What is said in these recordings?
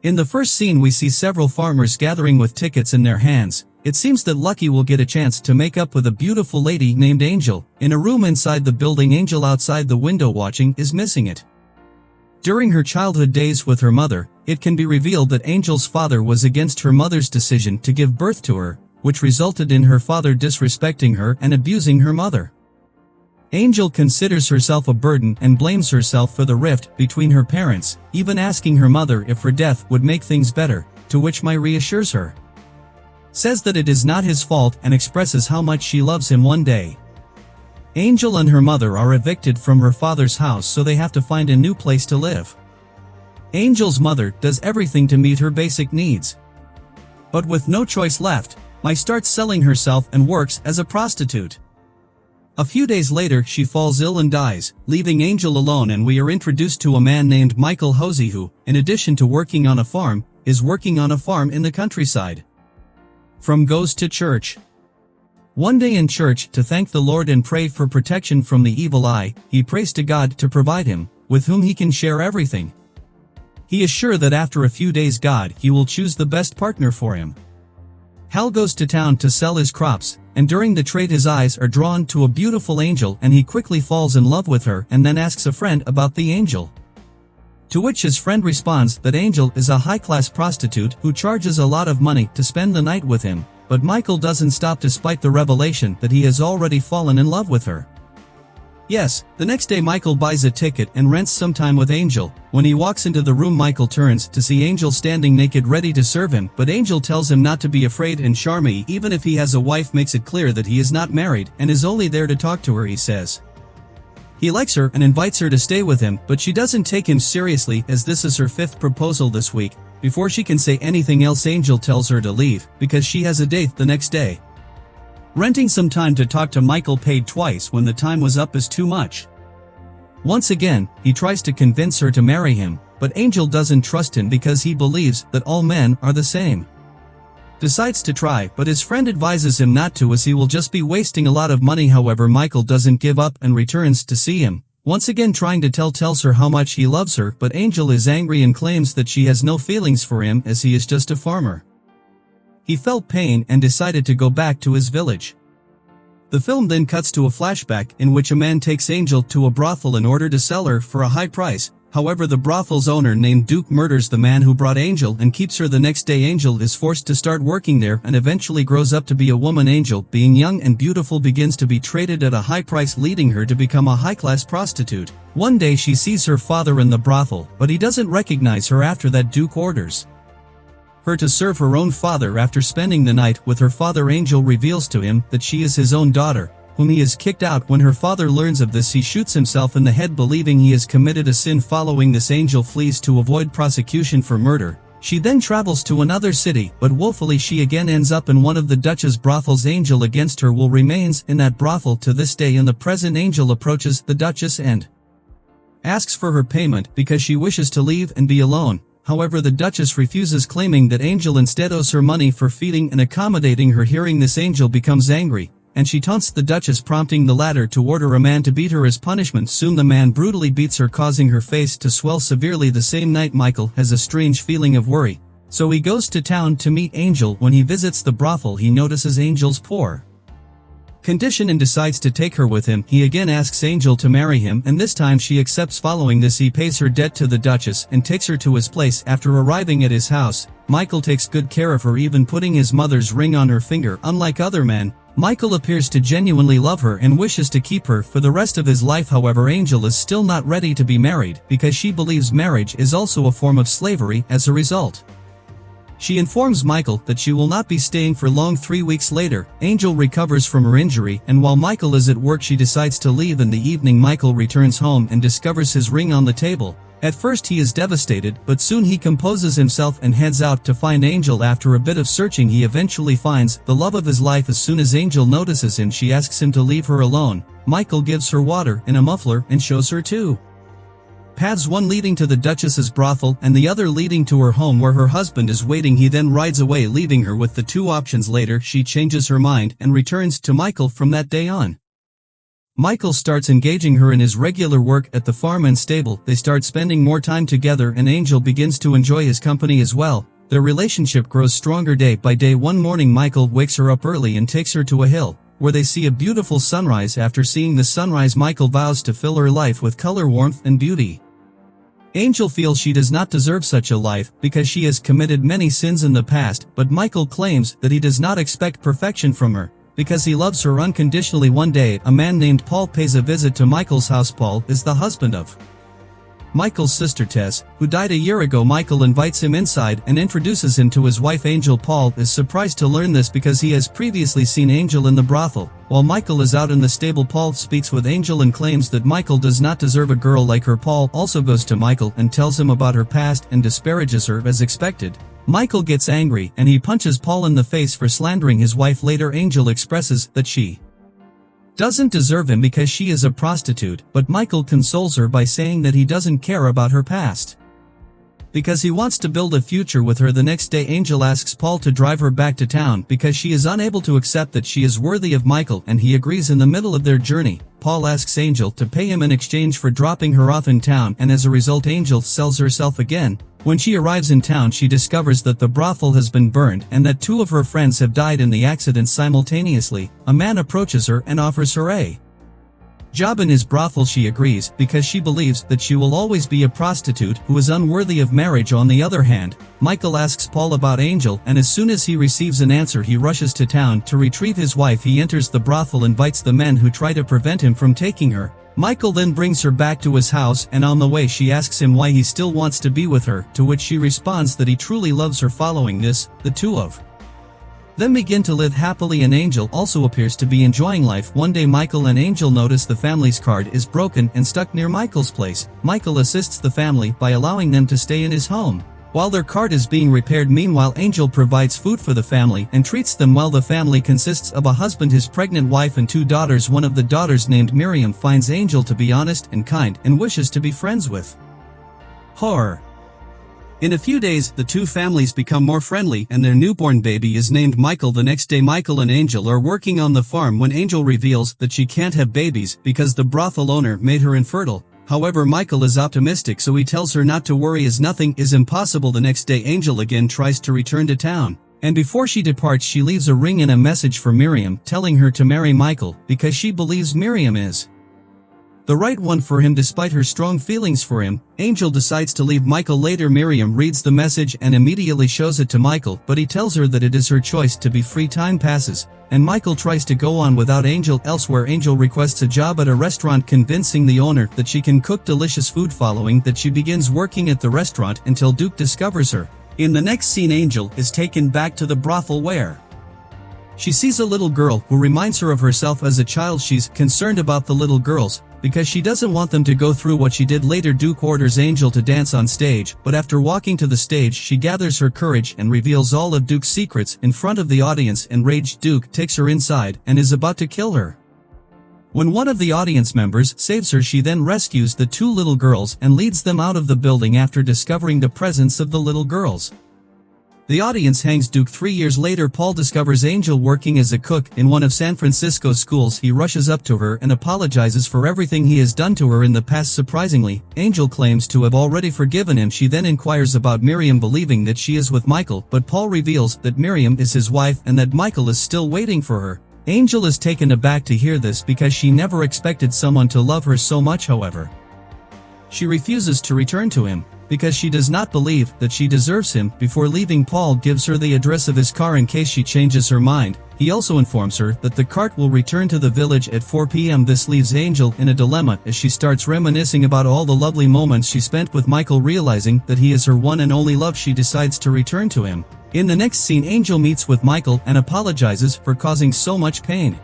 In the first scene we see several farmers gathering with tickets in their hands. It seems that Lucky will get a chance to make up with a beautiful lady named Angel. In a room inside the building, Angel outside the window watching is missing it. During her childhood days with her mother, it can be revealed that Angel's father was against her mother's decision to give birth to her, which resulted in her father disrespecting her and abusing her mother. Angel considers herself a burden and blames herself for the rift between her parents, even asking her mother if her death would make things better, to which Mai reassures her. Says that it is not his fault and expresses how much she loves him. One day, Angel and her mother are evicted from her father's house, so they have to find a new place to live. Angel's mother does everything to meet her basic needs. But with no choice left, Mai starts selling herself and works as a prostitute. A few days later she falls ill and dies, leaving Angel alone, and we are introduced to a man named Michael Hosea who, in addition to working on a farm, is working on a farm in the countryside. From goes to church. One day in church, to thank the Lord and pray for protection from the evil eye, he prays to God to provide him, with whom he can share everything. He is sure that after a few days he will choose the best partner for him. Hal goes to town to sell his crops, and during the trade his eyes are drawn to a beautiful angel and he quickly falls in love with her and then asks a friend about the angel. To which his friend responds that Angel is a high-class prostitute who charges a lot of money to spend the night with him, but Michael doesn't stop despite the revelation that he has already fallen in love with her. Yes, the next day Michael buys a ticket and rents some time with Angel. When he walks into the room, Michael turns to see Angel standing naked ready to serve him, but Angel tells him not to be afraid and charming even if he has a wife, makes it clear that he is not married and is only there to talk to her. He says he likes her and invites her to stay with him, but she doesn't take him seriously as this is her 5th proposal this week. Before she can say anything else, Angel tells her to leave because she has a date the next day. Renting some time to talk to Michael paid twice when the time was up is too much. Once again, he tries to convince her to marry him, but Angel doesn't trust him because he believes that all men are the same. Decides to try, but his friend advises him not to as he will just be wasting a lot of money. However, Michael doesn't give up and returns to see him. Once again trying to tells her how much he loves her, but Angel is angry and claims that she has no feelings for him as he is just a farmer. He felt pain and decided to go back to his village. The film then cuts to a flashback in which a man takes Angel to a brothel in order to sell her for a high price. However, the brothel's owner named Duke murders the man who brought Angel and keeps her. The next day Angel is forced to start working there and eventually grows up to be a woman. Angel, being young and beautiful, begins to be traded at a high price, leading her to become a high-class prostitute. One day she sees her father in the brothel, but he doesn't recognize her. After that, Duke orders her to serve her own father. After spending the night with her father, Angel reveals to him that she is his own daughter, whom he has kicked out. When her father learns of this, he shoots himself in the head, believing he has committed a sin. Following this, Angel flees to avoid prosecution for murder. She then travels to another city, but woefully she again ends up in one of the Duchess brothels. Angel, against her will, remains in that brothel to this day. In the present, Angel approaches the Duchess and asks for her payment because she wishes to leave and be alone. However, the Duchess refuses, claiming that Angel instead owes her money for feeding and accommodating her. Hearing this, Angel becomes angry, and she taunts the Duchess, prompting the latter to order a man to beat her as punishment. Soon the man brutally beats her, causing her face to swell severely. The same night, Michael has a strange feeling of worry, so he goes to town to meet Angel. When he visits the brothel, he notices Angel's poor condition and decides to take her with him. He again asks Angel to marry him, and this time she accepts. Following this, he pays her debt to the Duchess and takes her to his place. After arriving at his house, Michael takes good care of her, even putting his mother's ring on her finger. Unlike other men, Michael appears to genuinely love her and wishes to keep her for the rest of his life. However, Angel is still not ready to be married because she believes marriage is also a form of slavery. As a result, she informs Michael that she will not be staying for long. 3 weeks later, Angel recovers from her injury, and while Michael is at work, she decides to leave. In the evening, Michael returns home and discovers his ring on the table. At first he is devastated, but soon he composes himself and heads out to find Angel. After a bit of searching, he eventually finds the love of his life. As soon as Angel notices him, she asks him to leave her alone. Michael gives her water in a muffler and shows her two paths, one leading to the Duchess's brothel and the other leading to her home where her husband is waiting. He then rides away, leaving her with the two options. Later, she changes her mind and returns to Michael. From that day on, Michael starts engaging her in his regular work at the farm and stable. They start spending more time together and Angel begins to enjoy his company as well. Their relationship grows stronger day by day. One morning Michael wakes her up early and takes her to a hill, where they see a beautiful sunrise. After seeing the sunrise, Michael vows to fill her life with color, warmth, and beauty. Angel feels she does not deserve such a life because she has committed many sins in the past, but Michael claims that he does not expect perfection from her, because he loves her unconditionally. One day, a man named Paul pays a visit to Michael's house. Paul is the husband of Michael's sister Tess, who died a year ago. Michael invites him inside and introduces him to his wife Angel. Paul is surprised to learn this because he has previously seen Angel in the brothel. While Michael is out in the stable, Paul speaks with Angel and claims that Michael does not deserve a girl like her. Paul also goes to Michael and tells him about her past and disparages her as expected. Michael gets angry and he punches Paul in the face for slandering his wife. Later, Angel expresses that she doesn't deserve him because she is a prostitute, but Michael consoles her by saying that he doesn't care about her past because he wants to build a future with her. The next day, Angel asks Paul to drive her back to town because she is unable to accept that she is worthy of Michael, and he agrees. In the middle of their journey, Paul asks Angel to pay him in exchange for dropping her off in town, and as a result Angel sells herself again. When she arrives in town, she discovers that the brothel has been burned and that 2 of her friends have died in the accident simultaneously. A man approaches her and offers her a job in his brothel. She agrees because she believes that she will always be a prostitute who is unworthy of marriage. On the other hand, Michael asks Paul about Angel, and as soon as he receives an answer he rushes to town to retrieve his wife. He enters the brothel and bites the men who try to prevent him from taking her. Michael then brings her back to his house, and on the way she asks him why he still wants to be with her, to which she responds that he truly loves her. Following this, the 2 of them begin to live happily, and Angel also appears to be enjoying life. One day Michael and Angel notice the family's card is broken and stuck near Michael's place. Michael assists the family by allowing them to stay in his home while their card is being repaired. Meanwhile, Angel provides food for the family and treats them well. The family consists of a husband, his pregnant wife, and 2 daughters. One of the daughters, named Miriam, finds Angel to be honest and kind and wishes to be friends with her. In a few days, the 2 families become more friendly and their newborn baby is named Michael. The next day, Michael and Angel are working on the farm when Angel reveals that she can't have babies because the brothel owner made her infertile. However, Michael is optimistic, so he tells her not to worry as nothing is impossible. The next day, Angel again tries to return to town, and before she departs she leaves a ring and a message for Miriam telling her to marry Michael because she believes Miriam is the right one for him despite her strong feelings for him. Angel decides to leave Michael. Later, Miriam reads the message and immediately shows it to Michael, but he tells her that it is her choice to be free. Time passes, and Michael tries to go on without Angel. Elsewhere, Angel requests a job at a restaurant, convincing the owner that she can cook delicious food. Following that, she begins working at the restaurant until Duke discovers her. In the next scene, Angel is taken back to the brothel where she sees a little girl who reminds her of herself as a child. She's concerned about the little girls because she doesn't want them to go through what she did. Later, Duke orders Angel to dance on stage, but after walking to the stage she gathers her courage and reveals all of Duke's secrets in front of the audience. Enraged, Duke takes her inside and is about to kill her. When one of the audience members saves her, she then rescues the 2 little girls and leads them out of the building after discovering the presence of the little girls. The audience hangs Duke. 3 years later, Paul discovers Angel working as a cook in one of San Francisco's schools. He rushes up to her and apologizes for everything he has done to her in the past. Surprisingly, Angel claims to have already forgiven him. She then inquires about Miriam, believing that she is with Michael, but Paul reveals that Miriam is his wife and that Michael is still waiting for her. Angel is taken aback to hear this because she never expected someone to love her so much. However, she refuses to return to him because she does not believe that she deserves him. Before leaving, Paul gives her the address of his car in case she changes her mind. He also informs her that the cart will return to the village at 4 p.m. This leaves Angel in a dilemma as she starts reminiscing about all the lovely moments she spent with Michael. Realizing that he is her one and only love, she decides to return to him. In the next scene, Angel meets with Michael and apologizes for causing so much pain.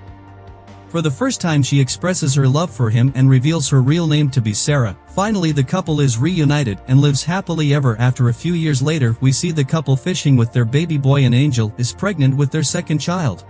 For the first time, she expresses her love for him and reveals her real name to be Sarah. Finally, the couple is reunited and lives happily ever after. A few years later, we see the couple fishing with their baby boy, and Angel is pregnant with their second child.